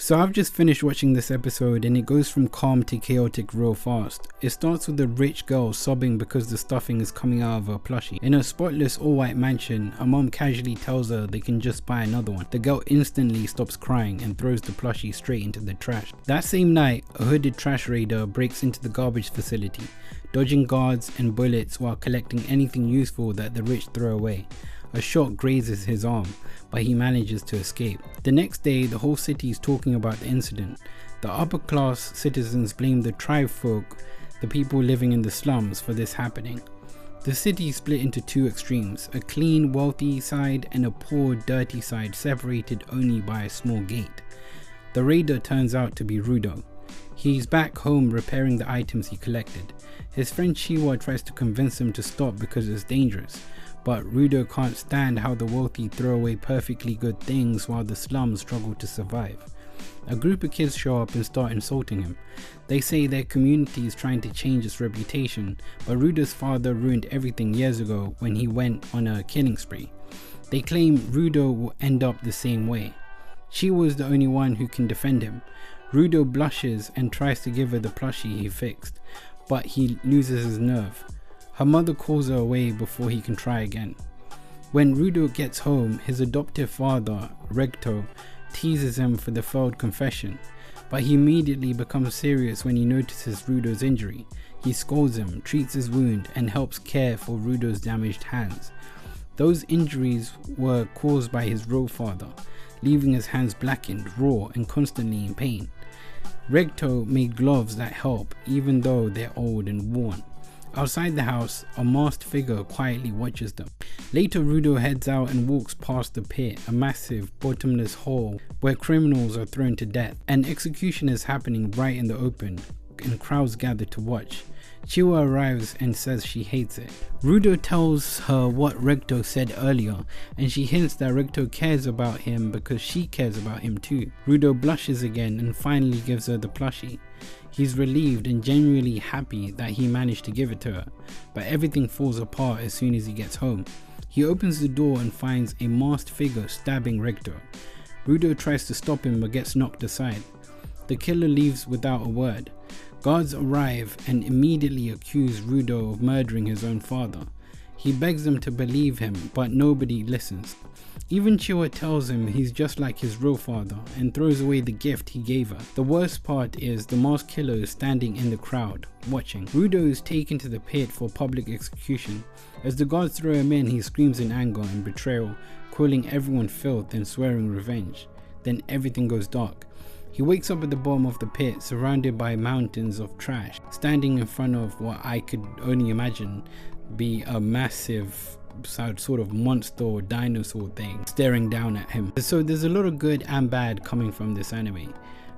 So I've just finished watching this episode and it goes from calm to chaotic real fast. It starts with a rich girl sobbing because the stuffing is coming out of her plushie. In her spotless all-white mansion, a mom casually tells her they can just buy another one. The girl instantly stops crying and throws the plushie straight into the trash. That same night, a hooded trash raider breaks into the garbage facility, dodging guards and bullets while collecting anything useful that the rich throw away. A shot grazes his arm, but he manages to escape. The next day, the whole city is talking about the incident. The upper class citizens blame the tribe folk, the people living in the slums, for this happening. The city is split into two extremes, a clean, wealthy side and a poor, dirty side separated only by a small gate. The raider turns out to be Rudo. He's back home repairing the items he collected. His friend Shiwa tries to convince him to stop because it's dangerous. But Rudo can't stand how the wealthy throw away perfectly good things while the slums struggle to survive. A group of kids show up and start insulting him. They say their community is trying to change its reputation, but Rudo's father ruined everything years ago when he went on a killing spree. They claim Rudo will end up the same way. She was the only one who can defend him. Rudo blushes and tries to give her the plushie he fixed, but he loses his nerve. Her mother calls her away before he can try again. When Rudo gets home, his adoptive father, Regto, teases him for the failed confession, but he immediately becomes serious when he notices Rudo's injury. He scolds him, treats his wound, and helps care for Rudo's damaged hands. Those injuries were caused by his real father, leaving his hands blackened, raw, and constantly in pain. Regto made gloves that help, even though they're old and worn. Outside the house, a masked figure quietly watches them. Later, Rudo heads out and walks past the pit, a massive, bottomless hole where criminals are thrown to death. An execution is happening right in the open, and crowds gather to watch. Chiwa arrives and says she hates it. Rudo tells her what Regto said earlier, and she hints that Regto cares about him because she cares about him too. Rudo blushes again and finally gives her the plushie. He's relieved and genuinely happy that he managed to give it to her, but everything falls apart as soon as he gets home. He opens the door and finds a masked figure stabbing Regto. Rudo tries to stop him but gets knocked aside. The killer leaves without a word. Guards arrive and immediately accuse Rudo of murdering his own father. He begs them to believe him, but nobody listens. Even Chiwa tells him he's just like his real father and throws away the gift he gave her. The worst part is the masked killer is standing in the crowd, watching. Rudo is taken to the pit for public execution. As the guards throw him in, he screams in anger and betrayal, calling everyone filth and swearing revenge. Then everything goes dark. He wakes up at the bottom of the pit, surrounded by mountains of trash, standing in front of what I could only imagine be a massive sort of monster or dinosaur thing staring down at him. So there's a lot of good and bad coming from this anime.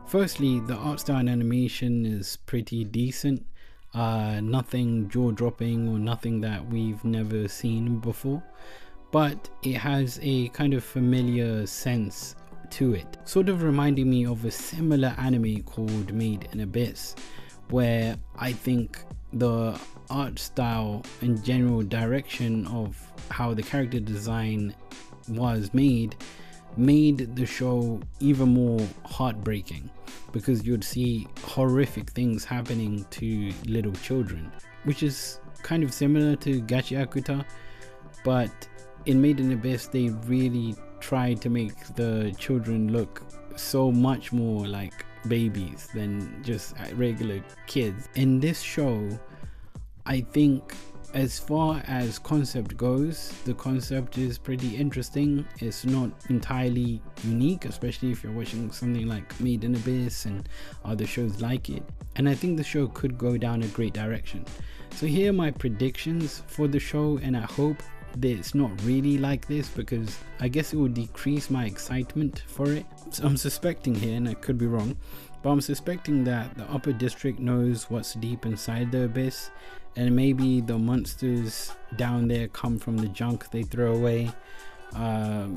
Firstly, the art style and animation is pretty decent. Nothing jaw-dropping or nothing that we've never seen before, but it has a kind of familiar sense to it, sort of reminding me of a similar anime called Made in Abyss, where I think the art style and general direction of how the character design was made the show even more heartbreaking, because you'd see horrific things happening to little children, which is kind of similar to GACHIAKUTA, but in Made in Abyss they really tried to make the children look so much more like babies than just regular kids. In this show, I think as far as concept goes, the concept is pretty interesting. It's not entirely unique, especially if you're watching something like Made in Abyss and other shows like it, and I think the show could go down a great direction. So here are my predictions for the show, and I hope that it's not really like this, because I guess it would decrease my excitement for it. So I'm suspecting here, and I could be wrong, but I'm suspecting that the upper district knows what's deep inside the abyss, and maybe the monsters down there come from the junk they throw away,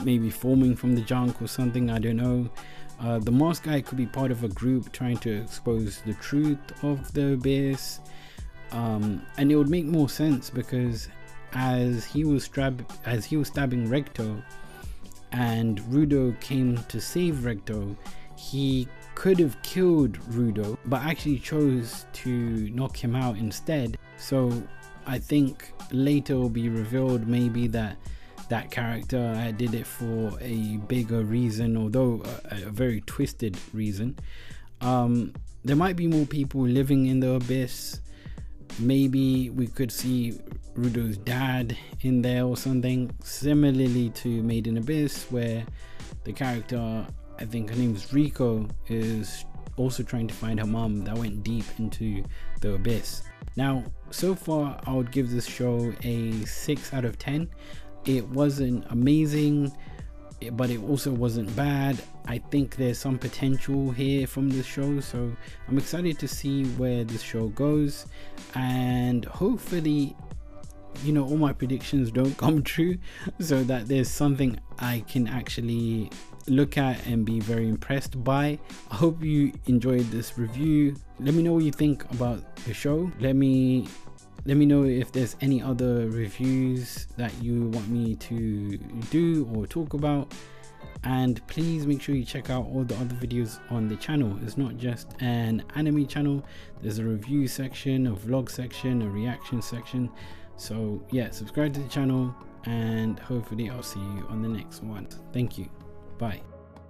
maybe forming from the junk or something, I don't know. The masked guy could be part of a group trying to expose the truth of the abyss, and it would make more sense because as he was stabbing Regto and Rudo came to save Regto, he could have killed Rudo, but actually chose to knock him out instead. So I think later will be revealed maybe that character did it for a bigger reason, although a very twisted reason. There might be more people living in the abyss. Maybe we could see Rudo's dad in there or something, similarly to Made in Abyss, where the character, I think her name is Rico, is also trying to find her mom that went deep into the abyss. Now, so far I would give this show a 6 out of 10. It wasn't amazing, but it also wasn't bad. I think there's some potential here from this show, so I'm excited to see where this show goes, and hopefully, you know, all my predictions don't come true, so that there's something I can actually look at and be very impressed by. I hope you enjoyed this review. Let me know what you think about the show. Let me know if there's any other reviews that you want me to do or talk about, and please make sure you check out all the other videos on the channel. It's not just an anime channel, there's a review section, a vlog section, a reaction section. So yeah, subscribe to the channel, and hopefully I'll see you on the next one. Thank you. Bye.